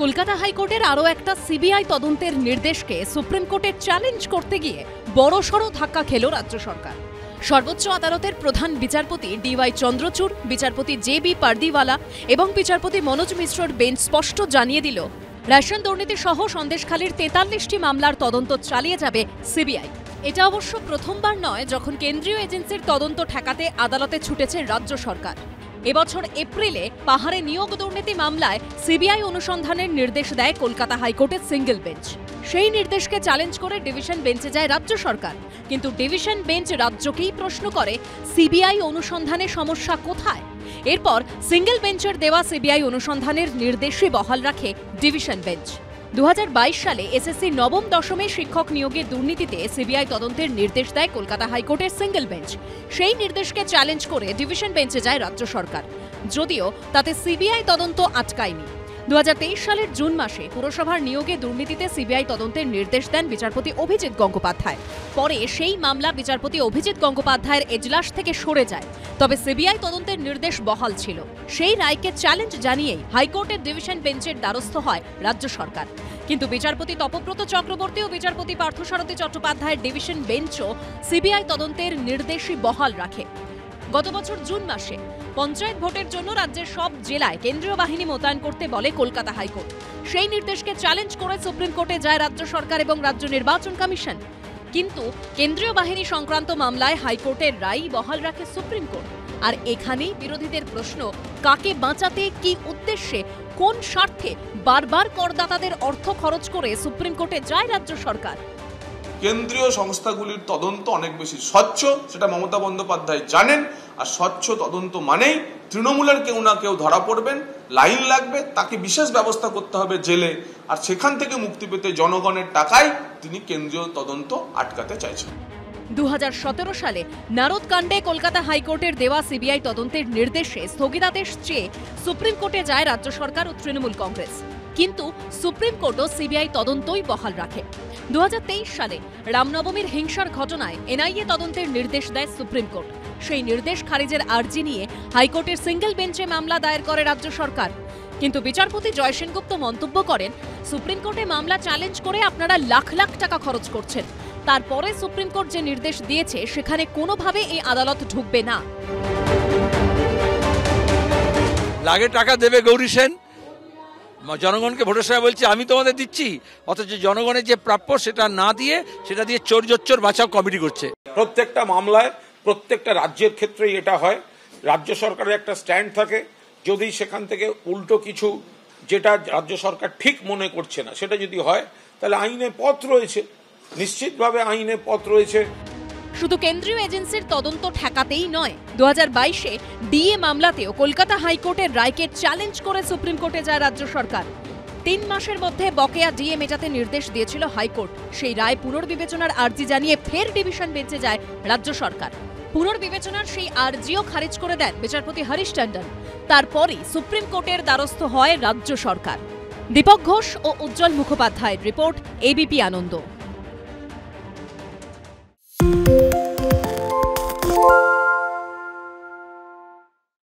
কলকাতা হাইকোর্টের আরও একটা সিবিআই তদন্তের নির্দেশকে সুপ্রিম কোর্টে চ্যালেঞ্জ করতে গিয়ে বড়সড় ধাক্কা খেল রাজ্য সরকার। সর্বোচ্চ আদালতের প্রধান বিচারপতি ডিওয়াই চন্দ্রচূড়, বিচারপতি জে.বি. পারদিওয়ালা এবং বিচারপতি মনোজ মিশ্রর বেঞ্চ স্পষ্ট জানিয়ে দিল, রেশন দুর্নীতি সহ সন্দেশখালীর 43টি মামলার তদন্ত চালিয়ে যাবে সিবিআই। এটা অবশ্য প্রথমবার নয় যখন কেন্দ্রীয় এজেন্সির তদন্ত ঠেকাতে আদালতে ছুটেছে রাজ্য সরকার। এবছর এপ্রিলে পাহাড়ে নিয়োগ দুর্নীতি মামলায় সিবিআই অনুসন্ধানের নির্দেশ দেয় কলকাতা হাইকোর্টের সিঙ্গেল বেঞ্চ। সেই নির্দেশকে চ্যালেঞ্জ করে ডিভিশন বেঞ্চে যায় রাজ্য সরকার, কিন্তু ডিভিশন বেঞ্চ রাজ্যকেই প্রশ্ন করে সিবিআই অনুসন্ধানে সমস্যা কোথায়। এরপর সিঙ্গেল বেঞ্চের দেওয়া সিবিআই অনুসন্ধানের নির্দেশই বহাল রাখে ডিভিশন বেঞ্চ। 2022 সালে এসএসসি নবম দশমে শিক্ষক নিয়োগের দুর্নীতিতে সিবিআই তদন্তের নির্দেশ দেয় কলকাতা হাইকোর্টের সিঙ্গেল বেঞ্চ। সেই নির্দেশকে চ্যালেঞ্জ করে ডিভিশন বেঞ্চে যায় রাজ্য সরকার, যদিও তাতে সিবিআই তদন্ত আটকায়নি। 2023 সালের জুন মাসে পুরসভার নিয়োগে দুর্নীতিতে সিবিআই তদন্তের নির্দেশ দেন বিচারপতি অভিজিৎ গঙ্গোপাধ্যায়। পরে সেই মামলা বিচারপতি অভিজিৎ গঙ্গোপাধ্যায়ের এজলাস থেকে সরে যায়, তবে সিবিআই তদন্তের নির্দেশ বহাল ছিল। সেই রায়কে চ্যালেঞ্জ জানিয়েই হাইকোর্টের ডিভিশন বেঞ্চের দ্বারস্থ হয় রাজ্য সরকার। কিন্তু বিচারপতি তপব্রত চক্রবর্তী ও বিচারপতি পার্থসারথী চট্টোপাধ্যায়ের ডিভিশন বেঞ্চও সিবিআই তদন্তের নির্দেশই বহাল রাখে। গত বছর জুন মাসে পঞ্চায়েত ভোটের জন্য রাজ্যের সব জেলায় কেন্দ্রীয় বাহিনী মোতায়েন করতে বলে কলকাতা হাইকোর্ট। সেই নির্দেশকে চ্যালেঞ্জ করে সুপ্রিম কোর্টে যায় রাজ্য সরকার এবং রাজ্য নির্বাচন কমিশন। কিন্তু কেন্দ্রীয় বাহিনী সংক্রান্ত মামলায় হাইকোর্টের রায় বহাল রাখে সুপ্রিম কোর্ট। আর এখানেই বিরোধীদের প্রশ্ন, কাকে বাঁচাতে, কি উদ্দেশ্যে, কোন স্বার্থে বারবার করদাতাদের অর্থ খরচ করে সুপ্রিম কোর্টে যায় রাজ্য সরকার? কেন্দ্রীয় সংস্থাগুলির তদন্ত অনেক বেশি স্বচ্ছ, সেটা মমতা বন্দ্যোপাধ্যায় জানেন। আর স্বচ্ছ তদন্ত মানেই তৃণমূলের কেউ না কেউ ধরা পড়বেন, লাইন লাগবে, তাকে বিশেষ ব্যবস্থা করতে হবে জেলে, আর সেখান থেকে মুক্তি পেতে জনগণের টাকায় তিনি কেন্দ্রীয় তদন্ত আটকাতে চাইছেন। 2017 সালে নারদকাণ্ডে কলকাতা হাইকোর্টের দেওয়া সিবিআই তদন্তের নির্দেশে স্থগিতাদেশ চেয়ে সুপ্রিম কোর্টে যায় রাজ্য সরকার ও তৃণমূল কংগ্রেস, কিন্তু সুপ্রিম কোর্টও সিবিআই তদন্তই বহাল রাখে। 2023 সালে রামনবমীর হিংসার ঘটনায় এনআইএ তদন্তের নির্দেশ দেয় সুপ্রিম কোর্ট। সেই নির্দেশ খারিজের আর্জি নিয়ে হাইকোর্টের সিঙ্গেল বেঞ্চে মামলা দায়ের করে রাজ্য সরকার। কিন্তু বিচারপতি জয় সেনগুপ্ত মন্তব্য করেন, সুপ্রিম কোর্টে মামলা চ্যালেঞ্জ করে আপনারা লাখ লাখ টাকা খরচ করছেন। তারপরে সুপ্রিম কোর্ট যে নির্দেশ দিয়েছে সেখানে কোনোভাবে এই আদালত ঢুকবে না। লাগে টাকা দেবে গৌরী সেন, জনগণকে ভোটের সময় বলছে আমি তোমাদের দিচ্ছি, অথচ জনগণের যে প্রাপ্য সেটা না দিয়ে সেটা দিয়ে চোর জোচ্চোর বাঁচাও কমিটি করছে। প্রত্যেকটা মামলায় প্রত্যেকটা রাজ্যের ক্ষেত্রেই এটা হয়। রাজ্য সরকারের একটা স্ট্যান্ড থাকে, যদি সেখান থেকে উল্টো কিছু যেটা রাজ্য সরকার ঠিক মনে করছে না সেটা যদি হয়, তাহলে আইনে পথ রয়েছে, নিশ্চিতভাবে আইনে পথ রয়েছে। শুধু কেন্দ্রীয় এজেন্সির তদন্ত ঠেকাতেই নয়, 2022-এ ডিএ মামলাতেও কলকাতা হাইকোর্টের রায়কে চ্যালেঞ্জ করে সুপ্রিম কোর্টে যায় রাজ্য সরকার। 3 মাসের মধ্যে বকেয়া ডিএ মেটাতে নির্দেশ দিয়েছিল হাইকোর্ট। সেই রায় পুনর্বিবেচনার আর্জি জানিয়ে ফের ডিভিশন বেঞ্চে যায় রাজ্য সরকার। পুনর্বিবেচনার সেই আর্জিও খারিজ করে দেন বিচারপতি হরিশ টন্ডন। তারপরই সুপ্রিম কোর্টের দ্বারস্থ হয় রাজ্য সরকার। দীপক ঘোষ ও উজ্জ্বল মুখোপাধ্যায়ের রিপোর্ট, এবিপি আনন্দ।